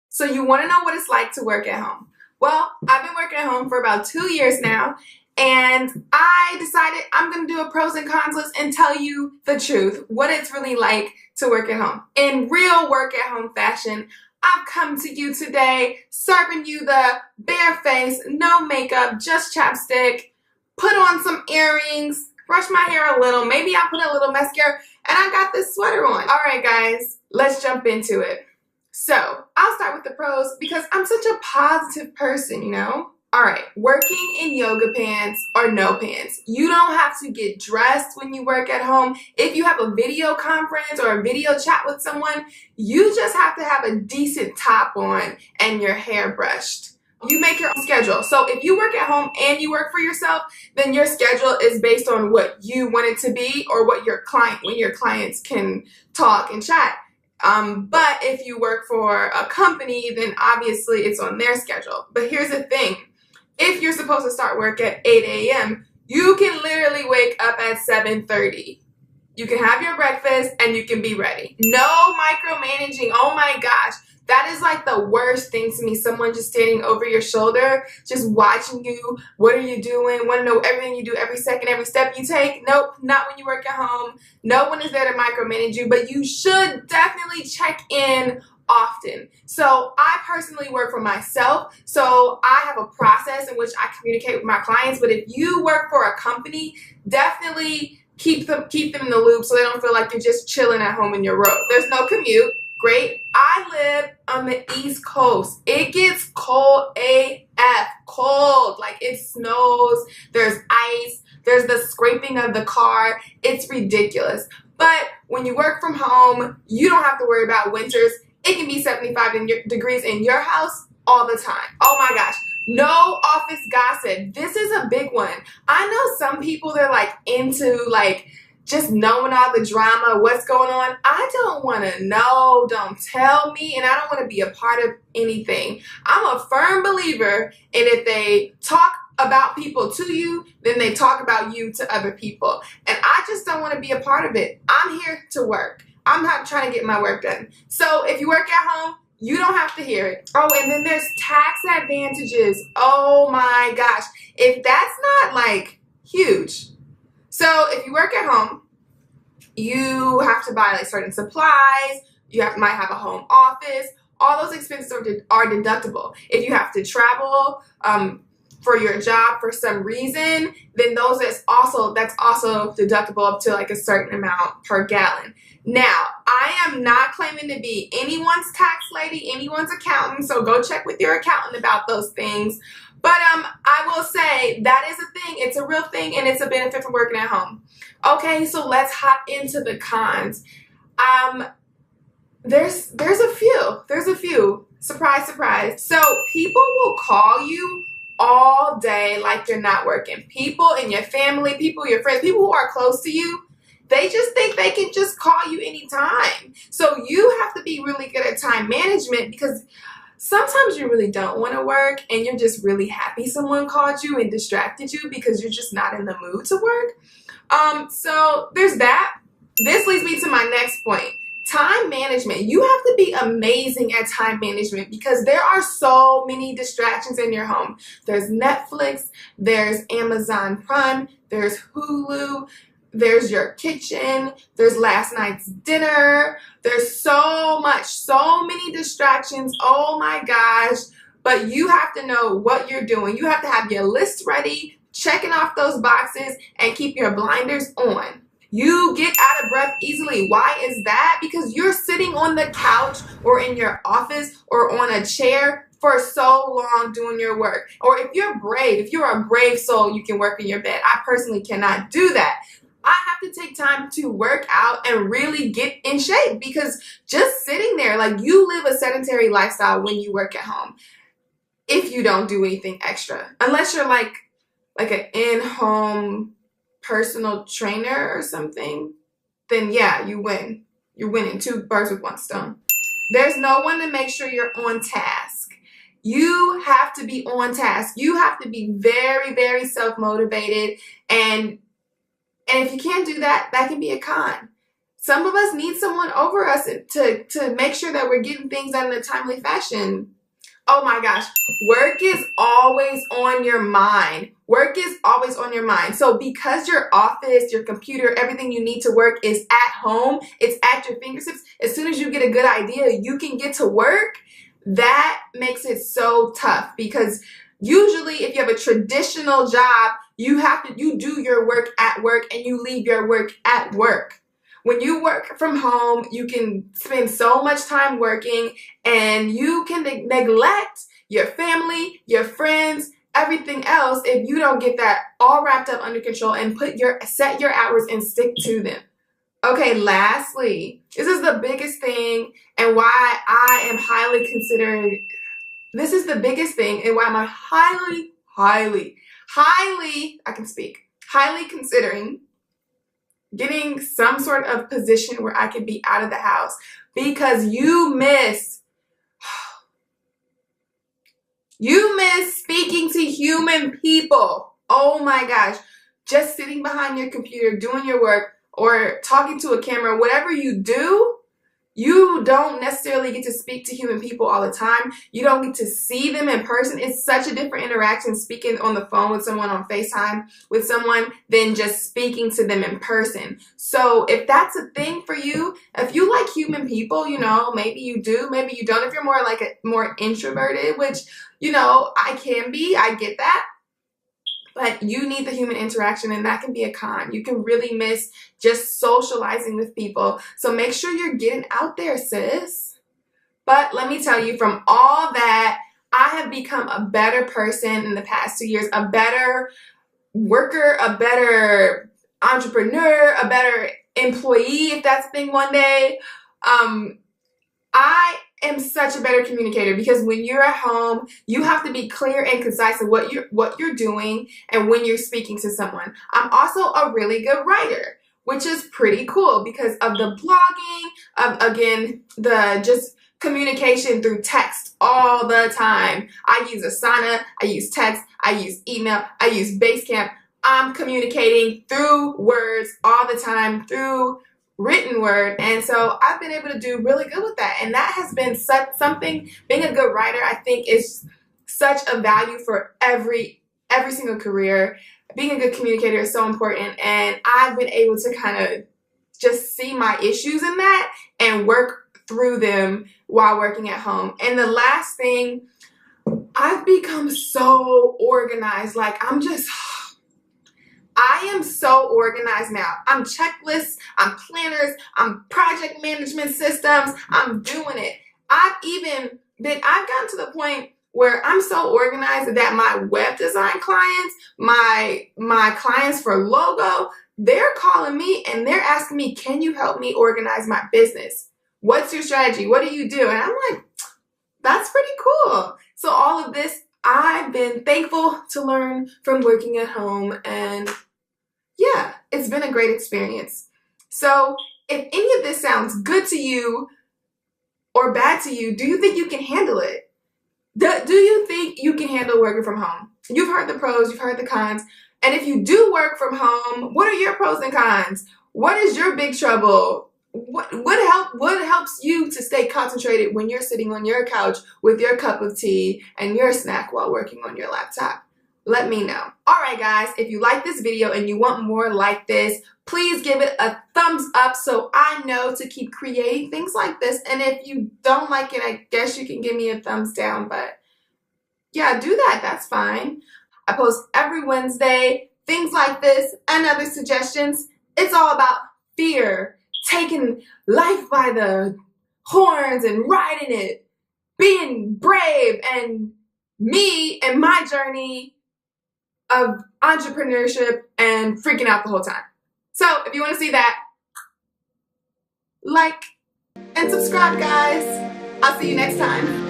So you want to know what it's like to work at home. Well, I've been working at home for about 2 years now, and I decided I'm going to do a pros and cons list and tell you the truth, what it's really like to work at home. In real work at home fashion, I've come to you today serving you the bare face, no makeup, just chapstick, put on some earrings, brush my hair a little, maybe I put a little mascara, and I got this sweater on. All right, guys, let's jump into it. So I'll start with the pros because I'm such a positive person, you know? All right, working in yoga pants or no pants. You don't have to get dressed when you work at home. If you have a video conference or a video chat with someone, you just have to have a decent top on and your hair brushed. You make your own schedule. So if you work at home and you work for yourself, then your schedule is based on what you want it to be or what when your clients can talk and chat. But if you work for a company, then obviously it's on their schedule. But here's the thing. If you're supposed to start work at 8 a.m., you can literally wake up at 7:30. You can have your breakfast and you can be ready. No micromanaging. Oh my gosh. That is like the worst thing to me. Someone just standing over your shoulder, just watching you. What are you doing? Want to know everything you do, every second, every step you take? Nope, not when you work at home. No one is there to micromanage you, but you should definitely check in often. So I personally work for myself, so I have a process in which I communicate with my clients. But if you work for a company, definitely keep them in the loop so they don't feel like you're just chilling at home in your robe. There's no commute. Great. I live on the East Coast. It gets cold AF. Cold. Like it snows. There's ice. There's the scraping of the car. It's ridiculous. But when you work from home, you don't have to worry about winters. It can be 75 degrees in your house all the time. Oh my gosh. No office gossip. This is a big one. I know some people, they're like into like just knowing all the drama, what's going on. I don't want to know, don't tell me, and I don't want to be a part of anything. I'm a firm believer in if they talk about people to you, then they talk about you to other people. And I just don't want to be a part of it. I'm here to work. I'm not trying to get my work done. So if you work at home, you don't have to hear it. Oh, and then there's tax advantages. Oh my gosh. If that's not like huge. So if you work at home, you have to buy like certain supplies. You might have a home office. All those expenses are deductible. If you have to travel for your job for some reason, then that's also deductible up to like a certain amount per gallon. Now, I am not claiming to be anyone's tax lady, anyone's accountant, so go check with your accountant about those things. But I will say that is a thing. It's a real thing, and it's a benefit from working at home. Okay, so let's hop into the cons. There's a few. There's a few. Surprise, surprise. So people will call you all day like you're not working. People in your family, people, your friends, people who are close to you, they just think they can just call you anytime. So you have to be really good at time management because sometimes you really don't want to work and you're just really happy someone called you and distracted you because you're just not in the mood to work. So there's that. This leads me to my next point. Time management. You have to be amazing at time management because there are so many distractions in your home. There's Netflix, there's Amazon Prime, there's Hulu, there's your kitchen, there's last night's dinner, there's so many distractions, oh my gosh, but you have to know what you're doing. You have to have your list ready, checking off those boxes, and keep your blinders on. You get out of breath easily. Why is that? Because you're sitting on the couch or in your office or on a chair for so long doing your work. Or if you're a brave soul, you can work in your bed. I personally cannot do that. I have to take time to work out and really get in shape because just sitting there, like you live a sedentary lifestyle when you work at home if you don't do anything extra. Unless you're like an in-home personal trainer or something, then yeah, you win. You're winning 2 birds with 1 stone. There's no one to make sure you're on task. You have to be on task. You have to be very, very self-motivated, and if you can't do that, that can be a con. Some of us need someone over us to make sure that we're getting things done in a timely fashion. Oh my gosh, work is always on your mind. Work is always on your mind. So because your office, your computer, everything you need to work is at home, it's at your fingertips, as soon as you get a good idea, you can get to work. That makes it so tough, because usually if you have a traditional job, you do your work at work and you leave your work at work. When you work from home, you can spend so much time working and you can neglect your family, your friends, everything else if you don't get that all wrapped up under control and set your hours and stick to them. Okay, lastly, this is the biggest thing and why I am highly considered. This is the biggest thing and why I'm highly considering getting some sort of position where I could be out of the house, because you miss speaking to human people. Oh my gosh, just sitting behind your computer doing your work or talking to a camera, whatever you do, you don't necessarily get to speak to human people all the time. You don't get to see them in person. It's such a different interaction speaking on the phone with someone, on FaceTime with someone, than just speaking to them in person. So if that's a thing for you, if you like human people, maybe you do, maybe you don't. If you're more introverted, which, I can be, I get that. But you need the human interaction, and that can be a con. You can really miss just socializing with people. So make sure you're getting out there, sis. But let me tell you, from all that, I have become a better person in the past 2 years, a better worker, a better entrepreneur, a better employee, if that's a thing one day. I am such a better communicator, because when you're at home, you have to be clear and concise of what you're doing and when you're speaking to someone. I'm also a really good writer, which is pretty cool because of the blogging, the just communication through text all the time. I use Asana, I use text, I use email, I use Basecamp. I'm communicating through words all the time, through written word, and so I've been able to do really good with that, and that has been something. Being a good writer, I think, is such a value for every single career. Being a good communicator is so important, and I've been able to kind of just see my issues in that and work through them while working at home. And the last thing, I've become so organized. I am so organized now. I'm checklists, I'm planners, I'm project management systems, I'm doing it. I've gotten to the point where I'm so organized that my web design clients, my clients for logo, they're calling me and they're asking me, can you help me organize my business? What's your strategy? What do you do? And I'm like, that's pretty cool. So all of this, I've been thankful to learn from working at home, and yeah, it's been a great experience. So if any of this sounds good to you or bad to you, do you think you can handle it? Do you think you can handle working from home? You've heard the pros, you've heard the cons. And if you do work from home, what are your pros and cons? What is your big trouble? What helps you to stay concentrated when you're sitting on your couch with your cup of tea and your snack while working on your laptop? Let me know. Alright guys, if you like this video and you want more like this, please give it a thumbs up so I know to keep creating things like this. And if you don't like it, I guess you can give me a thumbs down, but yeah, do that. That's fine. I post every Wednesday, things like this and other suggestions. It's all about fear, taking life by the horns and riding it, being brave, and me and my journey of entrepreneurship and freaking out the whole time. So if you want to see that, like and subscribe, guys. I'll see you next time.